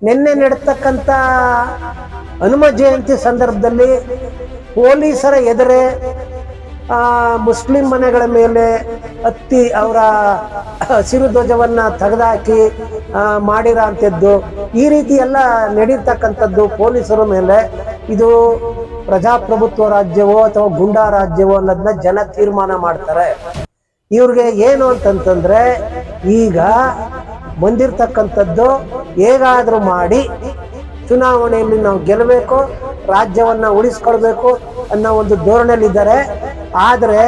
ನಿನ್ನೆ ನಡೆತಕ್ಕಂಥ ಹನುಮ ಜಯಂತಿ ಸಂದರ್ಭದಲ್ಲಿ ಪೊಲೀಸರ ಎದುರೇ ಮುಸ್ಲಿಂ ಮನೆಗಳ ಮೇಲೆ ಹತ್ತಿ ಅವರ ಹಸಿರು ಧ್ವಜವನ್ನ ತೆಗೆದುಹಾಕಿ ಮಾಡಿರೋ ಅಂಥದ್ದು ಈ ರೀತಿ ಎಲ್ಲ ನಡೀತಕ್ಕಂಥದ್ದು ಪೊಲೀಸರ ಮೇಲೆ ಇದು ಪ್ರಜಾಪ್ರಭುತ್ವ ರಾಜ್ಯವೋ ಅಥವಾ ಗುಂಡಾ ರಾಜ್ಯವೋ ಅನ್ನೋದನ್ನ ಜನ ತೀರ್ಮಾನ ಮಾಡ್ತಾರೆ. ಇವ್ರಿಗೆ ಏನು ಅಂತಂತಂದ್ರೆ ಈಗ ಬಂದಿರತಕ್ಕಂಥದ್ದು ಹೇಗಾದ್ರೂ ಮಾಡಿ ಚುನಾವಣೆಯಲ್ಲಿ ನಾವು ಗೆಲ್ಲಬೇಕು, ರಾಜ್ಯವನ್ನ ಉಳಿಸ್ಕೊಳ್ಬೇಕು ಅನ್ನೋ ಒಂದು ಧೋರಣೆಯಲ್ಲಿದ್ದಾರೆ. ಆದರೆ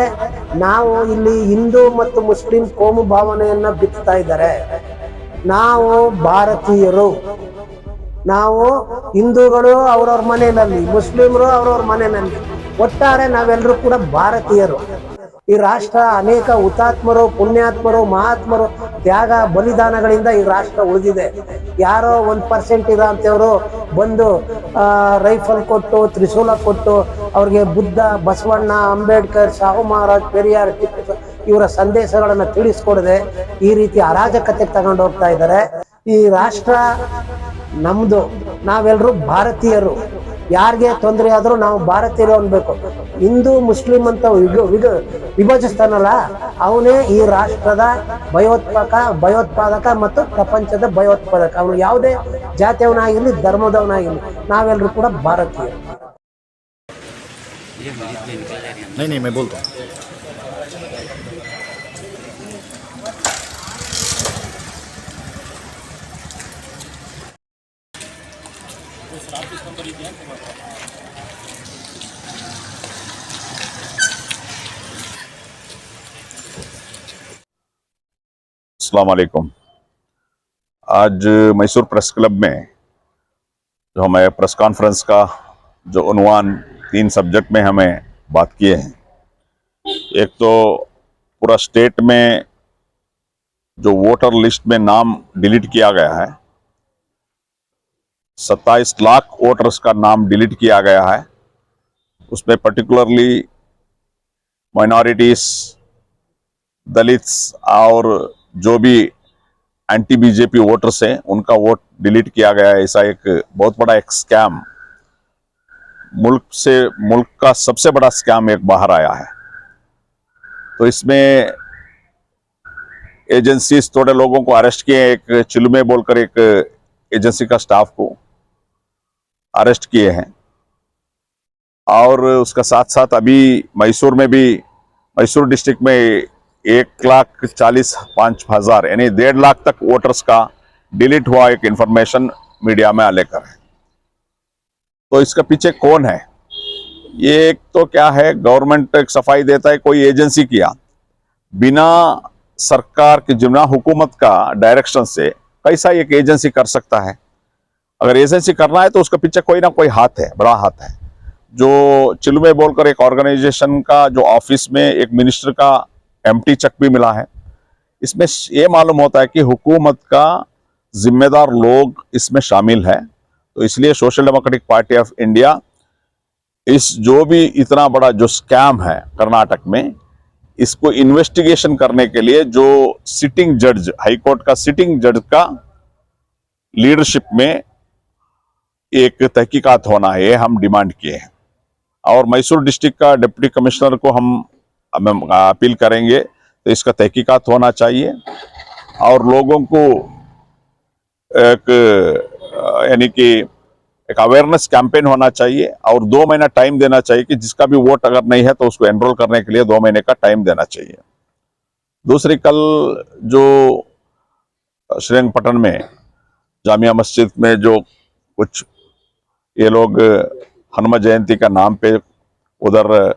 ನಾವು ಇಲ್ಲಿ ಹಿಂದೂ ಮತ್ತು ಮುಸ್ಲಿಂ ಕೋಮು ಭಾವನೆಯನ್ನ ಬಿತ್ತಾ ಇದ್ದಾರೆ. ನಾವು ಭಾರತೀಯರು, ನಾವು ಹಿಂದೂಗಳು ಅವ್ರವ್ರ ಮನೆಯಲ್ಲಿ, ಮುಸ್ಲಿಮರು ಅವ್ರವ್ರ ಮನೆಯಲ್ಲಿ, ಒಟ್ಟಾರೆ ನಾವೆಲ್ಲರೂ ಕೂಡ ಭಾರತೀಯರು. ಈ ರಾಷ್ಟ್ರ ಅನೇಕ ಹುತಾತ್ಮರು, ಪುಣ್ಯಾತ್ಮರು, ಮಹಾತ್ಮರು ತ್ಯಾಗ ಬಲಿದಾನಗಳಿಂದ ಈ ರಾಷ್ಟ್ರ ಉಳಿದಿದೆ. ಯಾರೋ 1% ಇರೋ ಅಂತವ್ರು ಬಂದು ರೈಫಲ್ ಕೊಟ್ಟು, ತ್ರಿಶೂಲ ಕೊಟ್ಟು ಅವ್ರಿಗೆ ಬುದ್ಧ, ಬಸವಣ್ಣ, ಅಂಬೇಡ್ಕರ್, ಸಾಹು ಮಹಾರಾಜ್, ಪೆರಿಯಾರ್, ಟಿಪ್ಪು ಇವರ ಸಂದೇಶಗಳನ್ನು ತಿಳಿಸ್ಕೊಡದೆ ಈ ರೀತಿ ಅರಾಜಕತೆಗೆ ತಗೊಂಡು ಹೋಗ್ತಾ ಇದ್ದಾರೆ. ಈ ರಾಷ್ಟ್ರ ನಮ್ದು, ನಾವೆಲ್ಲರೂ ಭಾರತೀಯರು. ಯಾರಿಗೆ ತೊಂದರೆ ಆದ್ರೂ ನಾವು ಭಾರತೀಯರು ಅನ್ಬೇಕು. ಹಿಂದೂ ಮುಸ್ಲಿಂ ಅಂತ ವಿಭಜಿಸ್ತಾನಲ್ಲ, ಅವನೇ ಈ ರಾಷ್ಟ್ರದ ಭಯೋತ್ಪಾದಕ ಮತ್ತು ಪ್ರಪಂಚದ ಭಯೋತ್ಪಾದಕ. ಅವನು ಯಾವುದೇ ಜಾತಿಯವನಾಗಿರ್ಲಿ, ಧರ್ಮದವನಾಗಿರ್ಲಿ, ನಾವೆಲ್ಲರೂ ಕೂಡ ಭಾರತೀಯರು. नहीं मैं बोलता हूँ. अस्सलाम वालेकुम। आज मैसूर प्रेस क्लब में जो हमें प्रेस कॉन्फ्रेंस का जो उन्वान 3 सब्जेक्ट में हमें बात किए हैं। एक तो पूरा स्टेट में जो वोटर लिस्ट में नाम डिलीट किया गया है, 27 लाख वोटर्स का नाम डिलीट किया गया है। उसमें पर्टिकुलरली माइनॉरिटीज, दलित्स और जो भी एंटी बीजेपी वोटर्स हैं उनका वोट डिलीट किया गया है। ऐसा एक बहुत बड़ा एक स्कैम, मुल्क का सबसे बड़ा स्कैम एक बाहर आया है। तो इसमें एजेंसीज थोड़े लोगों को अरेस्ट किए। एक चिलुमे बोलकर एक एजेंसी का स्टाफ को अरेस्ट किए हैं। और उसका साथ साथ अभी मैसूर में भी, मैसूर डिस्ट्रिक्ट में 1,40,05,000 यानी 1.5 लाख तक वोटर्स का डिलीट हुआ एक इंफॉर्मेशन मीडिया में लेकर है। तो इसका पीछे कौन है? ये एक तो क्या है, गवर्नमेंट एक सफाई देता है, कोई एजेंसी किया बिना सरकार के, बिना हुकूमत का डायरेक्शन से कैसा एक एजेंसी कर सकता है? अगर एजेंसी करना है तो उसके पीछे कोई ना कोई हाथ है, बड़ा हाथ है। जो चिलुमे बोलकर एक ऑर्गेनाइजेशन का जो ऑफिस में एक मिनिस्टर का एम्प्टी चेक भी मिला है। इसमें ये मालूम होता है कि हुकूमत का जिम्मेदार लोग इसमें शामिल है। तो इसलिए social democratic party of India इस जो भी इतना बड़ा जो स्कैम है कर्नाटक में, इसको इन्वेस्टिगेशन करने के लिए जो सिटिंग जज, हाईकोर्ट का सिटिंग जज का लीडरशिप में एक तहकीकात होना है, हम डिमांड किए हैं। और मैसूर डिस्ट्रिक्ट का डिप्टी कमिश्नर को हम अपील करेंगे तो इसका तहकीकात होना चाहिए और लोगों को एक यानी कि एक अवेयरनेस कैंपेन होना चाहिए और 2 महीना टाइम देना चाहिए कि जिसका भी वोट अगर नहीं है तो उसको एनरोल करने के लिए 2 महीने का टाइम देना चाहिए। दूसरी, कल जो श्रीरंगपट्टन में जामिया मस्जिद में जो कुछ ये लोग हनुम जयंती का नाम पे उधर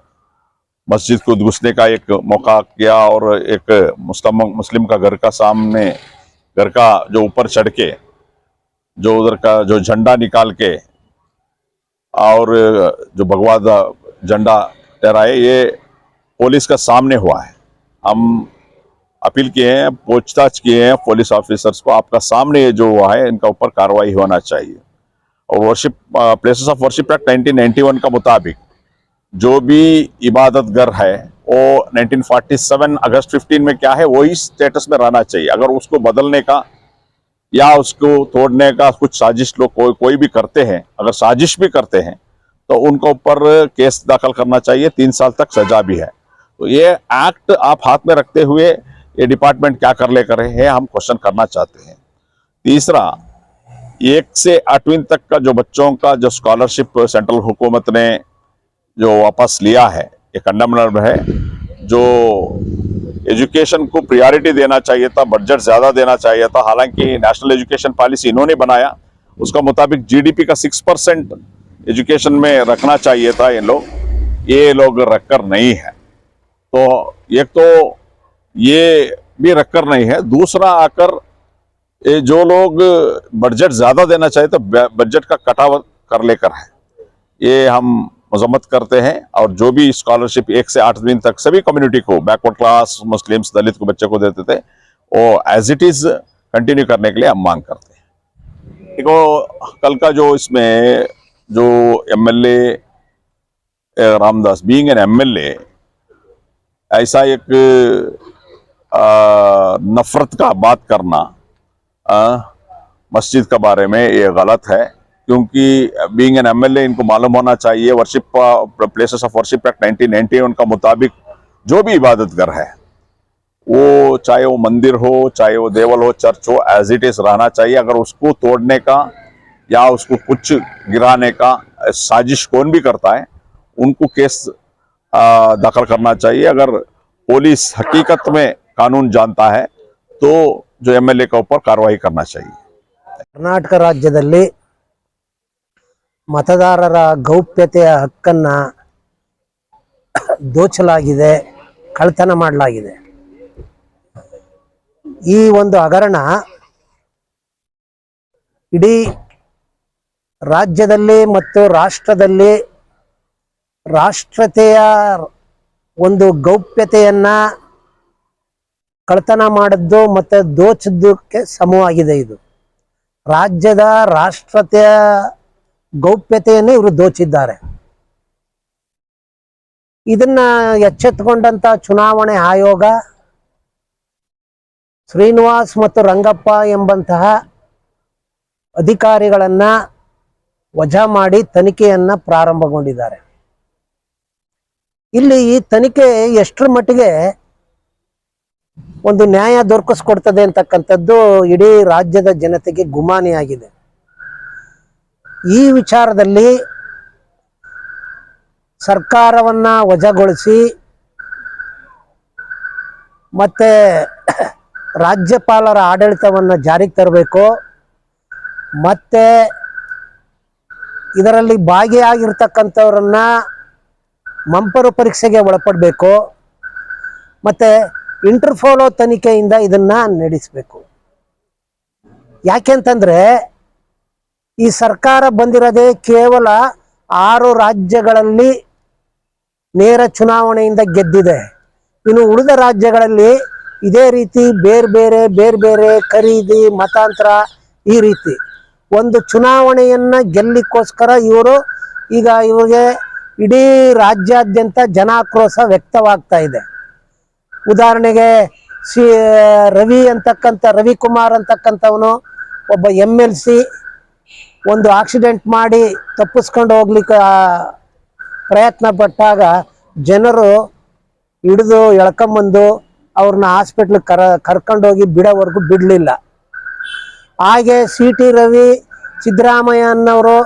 मस्जिद को घुसने का एक मौका किया और एक मुस्लिम का घर का सामने, घर का जो ऊपर चढ़ के जो उधर का जो झंडा निकाल के और जो भगवा झंडा लहराए, ये पुलिस का सामने हुआ है। हम अपील किए हैं, पूछताछ किए हैं पुलिस ऑफिसर्स को, आपका सामने ये जो हुआ है इनका ऊपर कार्रवाई होना चाहिए। और worship places of worship act 1991 का मुताबिक जो भी इबादत घर है वो 1947 अगस्त 15 में क्या है वही स्टेटस में रहना चाहिए। अगर उसको बदलने का या उसको तोड़ने का कुछ साजिश लोग कोई भी करते हैं, अगर साजिश भी करते हैं तो उनके ऊपर केस दाखिल करना चाहिए, 3 साल तक सजा भी है। तो ये एक्ट आप हाथ में रखते हुए ये डिपार्टमेंट क्या कर ले करे है, हम क्वेश्चन करना चाहते हैं। तीसरा, 1 से 8वीं तक का जो बच्चों का जो स्कॉलरशिप सेंट्रल हुकूमत ने जो वापस लिया है, ये कंडेमनेबल है। जो एजुकेशन को प्रायोरिटी देना चाहिए था, बजट ज्यादा देना चाहिए था। हालांकि नेशनल एजुकेशन पॉलिसी इन्होंने बनाया, उसका मुताबिक जीडीपी का 6% एजुकेशन में रखना चाहिए था। ये लोग रखकर नहीं है। तो एक तो ये भी रखकर नहीं है, दूसरा आकर ये जो लोग बजट ज्यादा देना चाहिए तो बजट का कटाव कर लेकर है, ये हम मजम्मत करते हैं। और जो भी स्कॉलरशिप 1 से 8वीं तक सभी कम्युनिटी को, बैकवर्ड क्लास, मुस्लिम्स, दलित को बच्चे को देते थे, वो एज इट इज कंटिन्यू करने के लिए हम मांग करते हैं। देखो, कल का जो इसमें जो MLA Ramdas being an MLA ऐसा एक नफरत का बात करना मस्जिद के बारे में, ये गलत है। क्योंकि बीइंग एन एमएलए इनको मालूम होना चाहिए worship places of worship act 1991 का मुताबिक जो भी इबादत घर है, वो चाहे वो मंदिर हो, चाहे वो देवल हो, चर्च हो, एज इट इज रहना चाहिए। अगर उसको तोड़ने का या उसको कुछ गिराने का साजिश कौन भी करता है, उनको केस दाखिल करना चाहिए। अगर पुलिस हकीकत में कानून जानता है तो जो एमएलए के ऊपर कार्रवाई करना चाहिए। ಕರ್ನಾಟಕ ರಾಜ್ಯದಲ್ಲಿ ಮತದಾರರ ಗೌಪ್ಯತೆಯ ಹಕ್ಕನ್ನ ದೋಚಲಾಗಿದೆ, ಕಳ್ಳತನ ಮಾಡಲಾಗಿದೆ. ಈ ಒಂದು ಹಗರಣ ಇಡೀ ರಾಜ್ಯದಲ್ಲಿ ಮತ್ತು ರಾಷ್ಟ್ರದಲ್ಲಿ ರಾಷ್ಟ್ರತೆಯ ಒಂದು ಗೌಪ್ಯತೆಯನ್ನ ಕಳ್ಳತನ ಮಾಡಿದ್ದು ಮತ್ತು ದೋಚಿದ್ದಕ್ಕೆ ಸಮವಾಗಿದೆ. ಇದು ರಾಜ್ಯದ ರಾಷ್ಟ್ರತೆಯ ಗೌಪ್ಯತೆಯನ್ನು ಇವರು ದೋಚಿದ್ದಾರೆ. ಇದನ್ನ ಎಚ್ಚೆತ್ತುಕೊಂಡಂತ ಚುನಾವಣೆ ಆಯೋಗ ಶ್ರೀನಿವಾಸ್ ಮತ್ತು ರಂಗಪ್ಪ ಎಂಬಂತಹ ಅಧಿಕಾರಿಗಳನ್ನ ವಜಾ ಮಾಡಿ ತನಿಖೆಯನ್ನ ಪ್ರಾರಂಭಗೊಂಡಿದ್ದಾರೆ. ಇಲ್ಲಿ ಈ ತನಿಖೆ ಎಷ್ಟರ ಮಟ್ಟಿಗೆ ಒಂದು ನ್ಯಾಯ ದೊರಕಿಸ್ಕೊಡ್ತದೆ ಅಂತಕ್ಕಂಥದ್ದು ಇಡೀ ರಾಜ್ಯದ ಜನತೆಗೆ ಗುಮಾನಿಯಾಗಿದೆ. ಈ ವಿಚಾರದಲ್ಲಿ ಸರ್ಕಾರವನ್ನ ವಜಾಗೊಳಿಸಿ ಮತ್ತೆ ರಾಜ್ಯಪಾಲರ ಆಡಳಿತವನ್ನು ಜಾರಿಗೆ ತರಬೇಕು, ಮತ್ತೆ ಇದರಲ್ಲಿ ಭಾಗಿಯಾಗಿರ್ತಕ್ಕಂಥವ್ರನ್ನ ಮಂಪರು ಪರೀಕ್ಷೆಗೆ ಒಳಪಡಬೇಕು, ಮತ್ತೆ ಇಂಟರ್ಫೋಲೋ ತನಿಖೆಯಿಂದ ಇದನ್ನ ನಡೆಸಬೇಕು. ಯಾಕೆಂತಂದ್ರೆ ಈ ಸರ್ಕಾರ ಬಂದಿರೋದೇ ಕೇವಲ 6 ರಾಜ್ಯಗಳಲ್ಲಿ ನೇರ ಚುನಾವಣೆಯಿಂದ ಗೆದ್ದಿದೆ. ಇನ್ನು ಉಳಿದ ರಾಜ್ಯಗಳಲ್ಲಿ ಇದೇ ರೀತಿ ಬೇರೆ ಬೇರೆ ಖರೀದಿ, ಮತಾಂತರ, ಈ ರೀತಿ ಒಂದು ಚುನಾವಣೆಯನ್ನ ಗೆಲ್ಲಿಕ್ಕೋಸ್ಕರ ಇವ್ರಿಗೆ ಇಡೀ ರಾಜ್ಯಾದ್ಯಂತ ಜನಾಕ್ರೋಶ ವ್ಯಕ್ತವಾಗ್ತಾ ಇದೆ. ಉದಾಹರಣೆಗೆ ರವಿಕುಮಾರ್ ಅಂತಕ್ಕಂಥವನು ಒಬ್ಬ MLC ಒಂದು ಆಕ್ಸಿಡೆಂಟ್ ಮಾಡಿ ತಪ್ಪಿಸ್ಕೊಂಡು ಹೋಗ್ಲಿಕ್ಕೆ ಪ್ರಯತ್ನ ಪಟ್ಟಾಗ ಜನರು ಹಿಡಿದು ಎಳ್ಕೊಂಬಂದು ಅವ್ರನ್ನ ಹಾಸ್ಪಿಟ್ಲಿಗೆ ಕರ್ಕೊಂಡೋಗಿ ಬಿಡೋವರೆಗೂ ಬಿಡಲಿಲ್ಲ. ಹಾಗೆ CT ರವಿ, ಸಿದ್ದರಾಮಯ್ಯ ಅನ್ನೋರು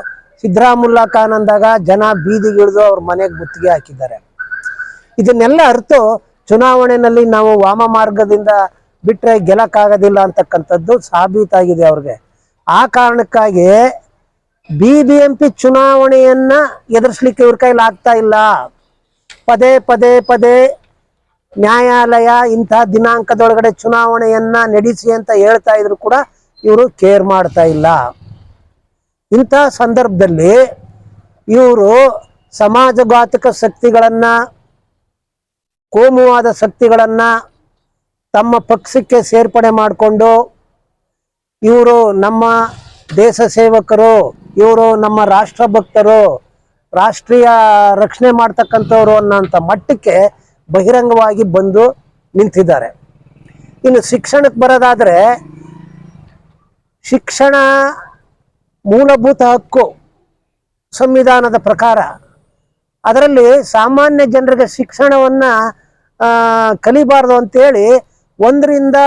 ಸಿದ್ದರಾಮುಲ್ಲಾ ಖಾನ್ ಅಂದಾಗ ಜನ ಬೀದಿಗೆ ಇಳಿದು ಅವ್ರ ಮನೆಗೆ ಮುತ್ತಿಗೆ ಹಾಕಿದ್ದಾರೆ. ಇದನ್ನೆಲ್ಲ ಅರ್ಥ ಚುನಾವಣೆಯಲ್ಲಿ ನಾವು ವಾಮ ಮಾರ್ಗದಿಂದ ಬಿಟ್ಟರೆ ಗೆಲ್ಲಕ್ಕಾಗೋದಿಲ್ಲ ಅಂತಕ್ಕಂಥದ್ದು ಸಾಬೀತಾಗಿದೆ ಅವ್ರಿಗೆ. ಆ ಕಾರಣಕ್ಕಾಗಿ BBMP ಚುನಾವಣೆಯನ್ನ ಎದುರಿಸಲಿಕ್ಕೆ ಇವ್ರ ಕೈಲಿ ಆಗ್ತಾ ಇಲ್ಲ. ಪದೇ ನ್ಯಾಯಾಲಯ ಇಂಥ ದಿನಾಂಕದೊಳಗಡೆ ಚುನಾವಣೆಯನ್ನ ನಡೆಸಿ ಅಂತ ಹೇಳ್ತಾ ಇದ್ರು ಕೂಡ ಇವರು ಕೇರ್ ಮಾಡ್ತಾ ಇಲ್ಲ. ಇಂಥ ಸಂದರ್ಭದಲ್ಲಿ ಇವರು ಸಮಾಜಘಾತಕ ಶಕ್ತಿಗಳನ್ನ, ಕೋಮುವಾದ ಶಕ್ತಿಗಳನ್ನ ತಮ್ಮ ಪಕ್ಷಕ್ಕೆ ಸೇರ್ಪಡೆ ಮಾಡಿಕೊಂಡು ಇವರು ನಮ್ಮ ದೇಶ ಸೇವಕರು, ಇವರು ನಮ್ಮ ರಾಷ್ಟ್ರಭಕ್ತರು, ರಾಷ್ಟ್ರೀಯ ರಕ್ಷಣೆ ಮಾಡ್ತಕ್ಕಂಥವ್ರು ಅನ್ನೋಂಥ ಮಟ್ಟಕ್ಕೆ ಬಹಿರಂಗವಾಗಿ ಬಂದು ನಿಂತಿದ್ದಾರೆ. ಇನ್ನು ಶಿಕ್ಷಣಕ್ಕೆ ಬರೋದಾದ್ರೆ ಶಿಕ್ಷಣ ಮೂಲಭೂತ ಹಕ್ಕು ಸಂವಿಧಾನದ ಪ್ರಕಾರ. ಅದರಲ್ಲಿ ಸಾಮಾನ್ಯ ಜನರಿಗೆ ಶಿಕ್ಷಣವನ್ನು ಕಲಿಬಾರ್ದು ಅಂತೇಳಿ 1ರಿಂದ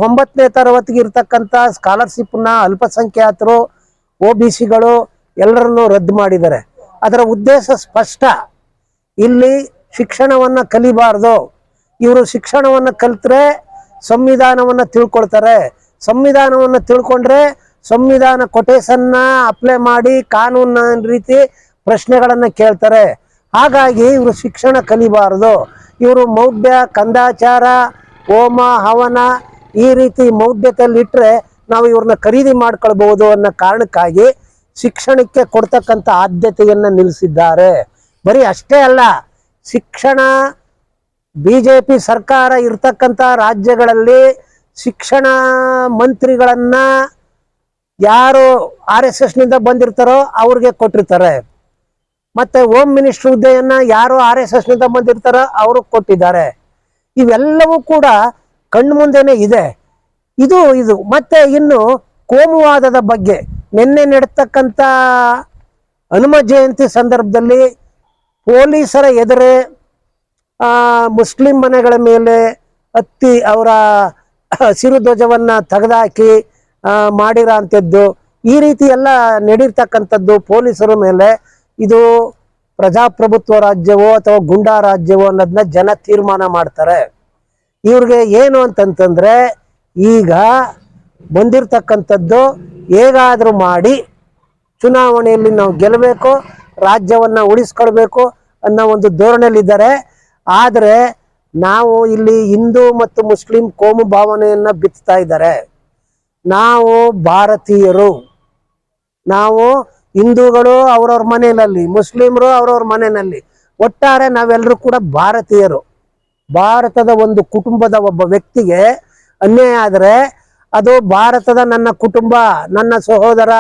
9ನೇ ತರಗತಿಗೆ ಇರ್ತಕ್ಕಂಥ ಸ್ಕಾಲರ್ಶಿಪ್ನ ಅಲ್ಪಸಂಖ್ಯಾತರು OBCಗಳು ಎಲ್ಲರನ್ನೂ ರದ್ದು ಮಾಡಿದ್ದಾರೆ. ಅದರ ಉದ್ದೇಶ ಸ್ಪಷ್ಟ. ಇಲ್ಲಿ ಶಿಕ್ಷಣವನ್ನು ಕಲಿಬಾರ್ದು. ಇವರು ಶಿಕ್ಷಣವನ್ನು ಕಲಿತ್ರೆ ಸಂವಿಧಾನವನ್ನು ತಿಳ್ಕೊಳ್ತಾರೆ. ಸಂವಿಧಾನವನ್ನು ತಿಳ್ಕೊಂಡ್ರೆ ಸಂವಿಧಾನ ಕೊಟೇಶನ್ನ ಅಪ್ಲೈ ಮಾಡಿ ಕಾನೂನಿನ ರೀತಿ ಪ್ರಶ್ನೆಗಳನ್ನು ಕೇಳ್ತಾರೆ. ಹಾಗಾಗಿ ಇವರು ಶಿಕ್ಷಣ ಕಲಿಬಾರ್ದು. ಇವರು ಮೌಢ್ಯ, ಕಂದಾಚಾರ, ಹೋಮ ಹವನ ಈ ರೀತಿ ಮೌಢ್ಯತೆಯಲ್ಲಿಟ್ಟರೆ ನಾವು ಇವ್ರನ್ನ ಖರೀದಿ ಮಾಡ್ಕೊಳ್ಬಹುದು ಅನ್ನೋ ಕಾರಣಕ್ಕಾಗಿ ಶಿಕ್ಷಣಕ್ಕೆ ಕೊಡ್ತಕ್ಕಂಥ ಆದ್ಯತೆಯನ್ನು ನಿಲ್ಲಿಸಿದ್ದಾರೆ. ಬರೀ ಅಷ್ಟೇ ಅಲ್ಲ, ಶಿಕ್ಷಣ BJP ಸರ್ಕಾರ ಇರ್ತಕ್ಕಂಥ ರಾಜ್ಯಗಳಲ್ಲಿ ಶಿಕ್ಷಣ ಮಂತ್ರಿಗಳನ್ನು ಯಾರು RSSನಿಂದ ಬಂದಿರ್ತಾರೋ ಅವ್ರಿಗೆ ಕೊಟ್ಟಿರ್ತಾರೆ. ಮತ್ತು ಹೋಮ್ ಮಿನಿಸ್ಟರ್ ಹುದ್ದೆಯನ್ನು ಯಾರು RSSನಿಂದ ಬಂದಿರ್ತಾರೋ ಅವ್ರಿಗೆ ಕೊಟ್ಟಿದ್ದಾರೆ. ಇವೆಲ್ಲವೂ ಕೂಡ ಕಣ್ಮುಂದೆನೇ ಇದೆ. ಇದು ಮತ್ತೆ ಇನ್ನು ಕೋಮುವಾದದ ಬಗ್ಗೆ ನಿನ್ನೆ ನಡೆತಕ್ಕಂಥ ಹನುಮ ಜಯಂತಿ ಸಂದರ್ಭದಲ್ಲಿ ಪೊಲೀಸರ ಎದುರೇ ಮುಸ್ಲಿಂ ಮನೆಗಳ ಮೇಲೆ ಹತ್ತಿ ಅವರ ಹಸಿರು ಧ್ವಜವನ್ನು ತೆಗೆದುಹಾಕಿ ಮಾಡಿರೋ ಅಂಥದ್ದು, ಈ ರೀತಿ ಎಲ್ಲ ನಡೀರ್ತಕ್ಕಂಥದ್ದು ಪೊಲೀಸರ ಮೇಲೆ. ಇದು ಪ್ರಜಾಪ್ರಭುತ್ವ ರಾಜ್ಯವೋ ಅಥವಾ ಗುಂಡಾ ರಾಜ್ಯವೋ ಅನ್ನೋದನ್ನ ಜನ ತೀರ್ಮಾನ ಮಾಡ್ತಾರೆ. ಇವ್ರಿಗೆ ಏನು ಅಂತಂತಂದ್ರೆ ಈಗ ಬಂದಿರತಕ್ಕಂಥದ್ದು ಹೇಗಾದರೂ ಮಾಡಿ ಚುನಾವಣೆಯಲ್ಲಿ ನಾವು ಗೆಲ್ಲಬೇಕು, ರಾಜ್ಯವನ್ನು ಉಳಿಸ್ಕೊಳ್ಬೇಕು ಅನ್ನೋ ಒಂದು ಧೋರಣೆಯಲ್ಲಿದ್ದಾರೆ. ಆದರೆ ನಾವು ಇಲ್ಲಿ ಹಿಂದೂ ಮತ್ತು ಮುಸ್ಲಿಂ ಕೋಮು ಭಾವನೆಯನ್ನು ಬಿತ್ತಾ ಇದ್ದಾರೆ. ನಾವು ಭಾರತೀಯರು, ನಾವು ಹಿಂದೂಗಳು ಅವ್ರವ್ರ ಮನೆಯಲ್ಲಿ, ಮುಸ್ಲಿಮರು ಅವ್ರವ್ರ ಮನೆಯಲ್ಲಿ, ಒಟ್ಟಾರೆ ನಾವೆಲ್ಲರೂ ಕೂಡ ಭಾರತೀಯರು. ಭಾರತದ ಒಂದು ಕುಟುಂಬದ ಒಬ್ಬ ವ್ಯಕ್ತಿಗೆ ಅನ್ಯಾಯ ಆದರೆ ಅದು ಭಾರತದ ನನ್ನ ಕುಟುಂಬ, ನನ್ನ ಸಹೋದರ,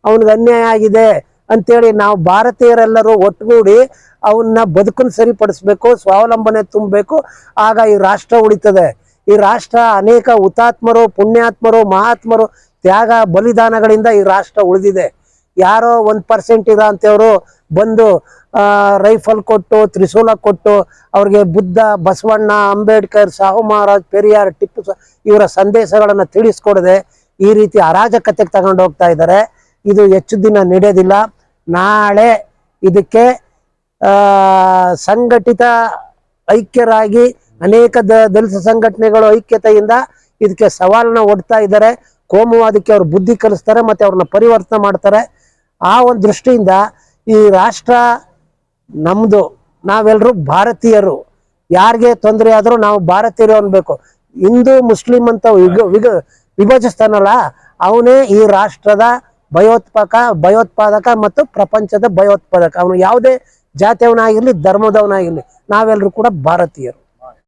ಅವನಿಗೆ ಅನ್ಯಾಯ ಆಗಿದೆ ಅಂತೇಳಿ ನಾವು ಭಾರತೀಯರೆಲ್ಲರೂ ಒಟ್ಟುಗೂಡಿ ಅವನ್ನ ಬದುಕನ್ನು ಸರಿಪಡಿಸ್ಬೇಕು, ಸ್ವಾವಲಂಬನೆ ತುಂಬಬೇಕು. ಆಗ ಈ ರಾಷ್ಟ್ರ ಉಳಿತದೆ. ಈ ರಾಷ್ಟ್ರ ಅನೇಕ ಹುತಾತ್ಮರು, ಪುಣ್ಯಾತ್ಮರು, ಮಹಾತ್ಮರು ತ್ಯಾಗ ಬಲಿದಾನಗಳಿಂದ ಈ ರಾಷ್ಟ್ರ ಉಳಿದಿದೆ. ಯಾರೋ 1% ಇರೋ ಅಂಥವ್ರು ಬಂದು ರೈಫಲ್ ಕೊಟ್ಟು, ತ್ರಿಶೂಲ ಕೊಟ್ಟು ಅವ್ರಿಗೆ ಬುದ್ಧ, ಬಸವಣ್ಣ, ಅಂಬೇಡ್ಕರ್, ಸಾಹು ಮಹಾರಾಜ್, ಪೆರಿಯಾರ್, ಟಿಪ್ಪು ಇವರ ಸಂದೇಶಗಳನ್ನು ತಿಳಿಸ್ಕೊಡದೆ ಈ ರೀತಿ ಅರಾಜಕತೆಗೆ ತಗೊಂಡು ಹೋಗ್ತಾ ಇದ್ದಾರೆ. ಇದು ಹೆಚ್ಚು ದಿನ ನಡೆಯೋದಿಲ್ಲ. ನಾಳೆ ಇದಕ್ಕೆ ಸಂಘಟಿತ ಐಕ್ಯರಾಗಿ ಅನೇಕ ದಲಿತ ಸಂಘಟನೆಗಳು ಐಕ್ಯತೆಯಿಂದ ಇದಕ್ಕೆ ಸವಾಲನ್ನ ಒಡ್ತಾ ಇದ್ದಾರೆ. ಕೋಮುವಾದಕ್ಕೆ ಅವ್ರು ಬುದ್ಧಿ ಕಲಿಸ್ತಾರೆ ಮತ್ತು ಅವ್ರನ್ನ ಪರಿವರ್ತನೆ ಮಾಡ್ತಾರೆ. ಆ ಒಂದು ದೃಷ್ಟಿಯಿಂದ ಈ ರಾಷ್ಟ್ರ ನಮ್ಮದು, ನಾವೆಲ್ಲರೂ ಭಾರತೀಯರು. ಯಾರಿಗೆ ತೊಂದರೆ ಆದರೂ ನಾವು ಭಾರತೀಯರು ಅನ್ಬೇಕು. ಹಿಂದೂ ಮುಸ್ಲಿಂ ಅಂತ ವಿಭಜಿಸ್ತಾನಲ್ಲ, ಅವನೇ ಈ ರಾಷ್ಟ್ರದ ಭಯೋತ್ಪಾದಕ ಮತ್ತು ಪ್ರಪಂಚದ ಭಯೋತ್ಪಾದಕ. ಅವನು ಯಾವುದೇ ಜಾತಿಯವನಾಗಿರಲಿ, ಧರ್ಮದವನಾಗಿರಲಿ, ನಾವೆಲ್ಲರೂ ಕೂಡ ಭಾರತೀಯರು.